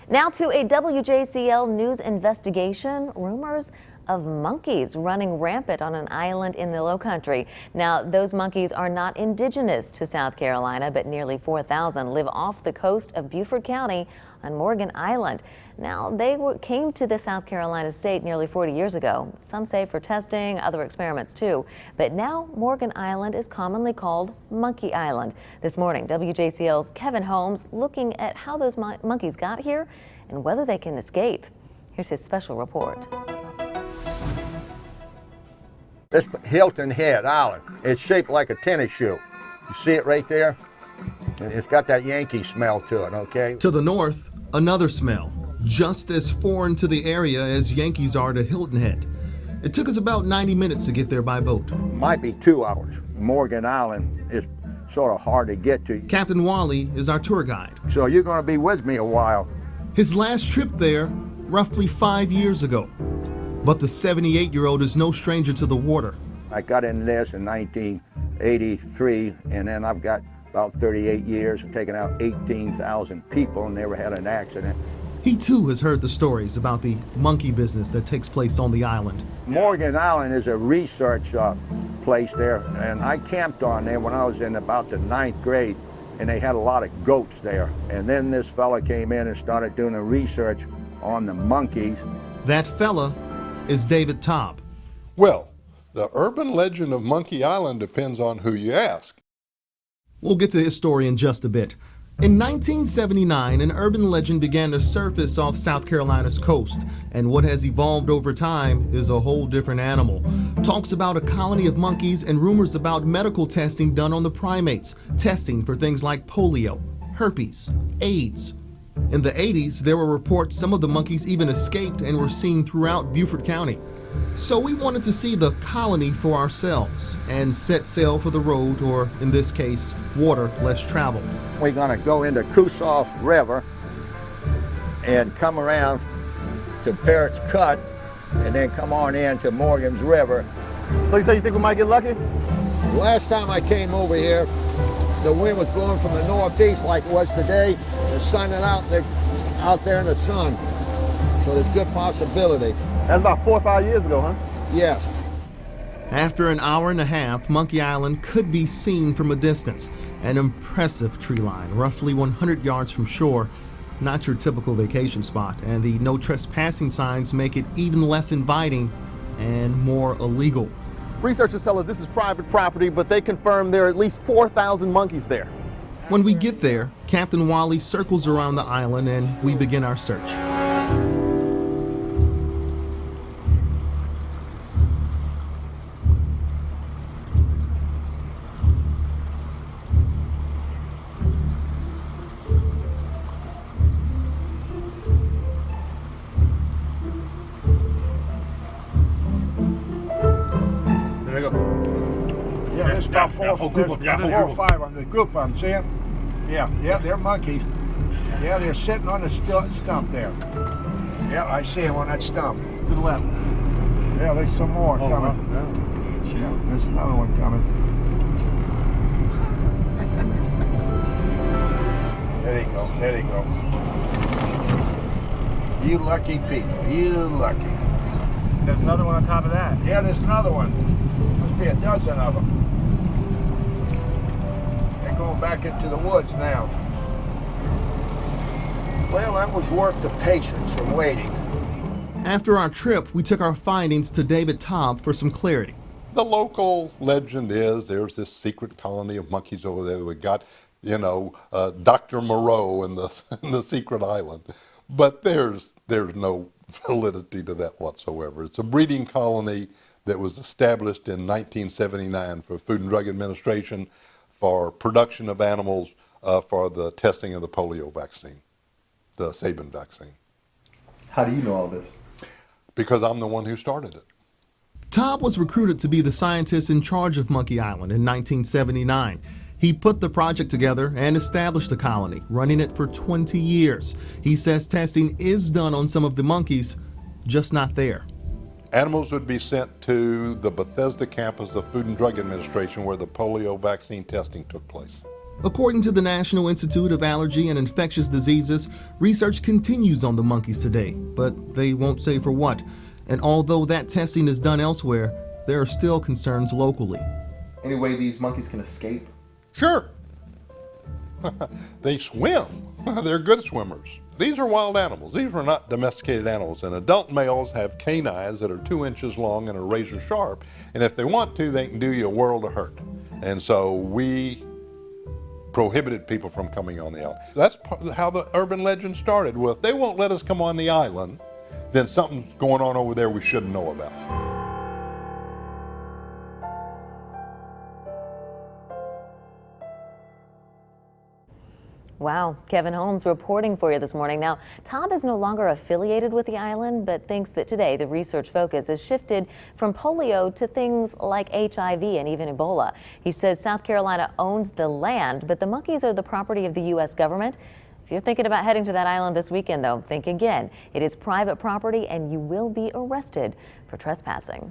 Now to a WJCL news investigation. Rumors of monkeys running rampant on an island in the Lowcountry. Now, those monkeys are not indigenous to South Carolina, but nearly 4,000 live off the coast of Beaufort County on Morgan Island. Now, they came to the South Carolina state nearly 40 years ago. Some say for testing, other experiments too. But now Morgan Island is commonly called Monkey Island. This morning, WJCL's Kevin Holmes looking at how those monkeys got here and whether they can escape. Here's his special report. This Hilton Head Island, it's shaped like a tennis shoe. You see it right there? It's got that Yankee smell to it, okay? To the north, another smell, just as foreign to the area as Yankees are to Hilton Head. It took us about 90 minutes to get there by boat. Might be 2 hours. Morgan Island is sort of hard to get to. Captain Wally is our tour guide. So you're going to be with me a while. His last trip there, roughly 5 years ago. But the 78-year-old is no stranger to the water. I got in this in 1983, and then I've got about 38 years and taken out 18,000 people and never had an accident. He too has heard the stories about the monkey business that takes place on the island. Morgan Island is a research place there, and I camped on there when I was in about the 9th grade, and they had a lot of goats there. And then this fella came in and started doing the research on the monkeys. That fella is David Tobb. Well, the urban legend of Monkey Island depends on who you ask. We'll get to his story in just a bit. In 1979, an urban legend began to surface off South Carolina's coast, and what has evolved over time is a whole different animal. Talks about a colony of monkeys and rumors about medical testing done on the primates, testing for things like polio, herpes, AIDS. In the 80s, there were reports some of the monkeys even escaped and were seen throughout Beaufort County. So we wanted to see the colony for ourselves and set sail for the road, or in this case, water less traveled. We're going to go into Coosaw River and come around to Parrott's Cut and then come on in to Morgan's River. So you say you think we might get lucky? Last time I came over here, the wind was blowing from the northeast like it was today. The sun is out there in the sun, so there's good possibility. That's about 4 or 5 years ago, huh? Yes. After an hour and a half, Monkey Island could be seen from a distance. An impressive tree line, roughly 100 yards from shore. Not your typical vacation spot, and the no trespassing signs make it even less inviting and more illegal. Researchers tell us this is private property, but they confirm there are at least 4,000 monkeys there. When we get there, Captain Wally circles around the island and we begin our search. Yeah, there's about four or five on the group I'm seeing. Yeah, they're monkeys. Yeah, they're sitting on the stump there. Yeah, I see them on that stump. To the left. Yeah, there's some more coming. Yeah, there's another one coming. There you go, there you go. You lucky people, you lucky. There's another one on top of that. Yeah, there's another one. Must be a dozen of them. They're going back into the woods now. Well, that was worth the patience of waiting. After our trip, we took our findings to David Tobb for some clarity. The local legend is there's this secret colony of monkeys over there. We got, Dr. Moreau in the secret island. But there's no validity to that whatsoever. It's a breeding colony that was established in 1979 for Food and Drug Administration for production of animals for the testing of the polio vaccine, the Sabin vaccine. How do you know all this? Because I'm the one who started it. Tobb was recruited to be the scientist in charge of Monkey Island in 1979. He put the project together and established the colony, running it for 20 years. He says testing is done on some of the monkeys, just not there. Animals would be sent to the Bethesda campus of Food and Drug Administration where the polio vaccine testing took place. According to the National Institute of Allergy and Infectious Diseases, research continues on the monkeys today, but they won't say for what. And although that testing is done elsewhere, there are still concerns locally. Any way these monkeys can escape? Sure. They swim. They're good swimmers. These are wild animals. These are not domesticated animals. And adult males have canines that are 2 inches long and are razor sharp. And if they want to, they can do you a world of hurt. And so we prohibited people from coming on the island. That's how the urban legend started. Well, if they won't let us come on the island, then something's going on over there we shouldn't know about. Wow, Kevin Holmes reporting for you this morning. Now, Tom is no longer affiliated with the island, but thinks that today the research focus has shifted from polio to things like HIV and even Ebola. He says South Carolina owns the land, but the monkeys are the property of the U.S. government. If you're thinking about heading to that island this weekend, though, think again. It is private property and you will be arrested for trespassing.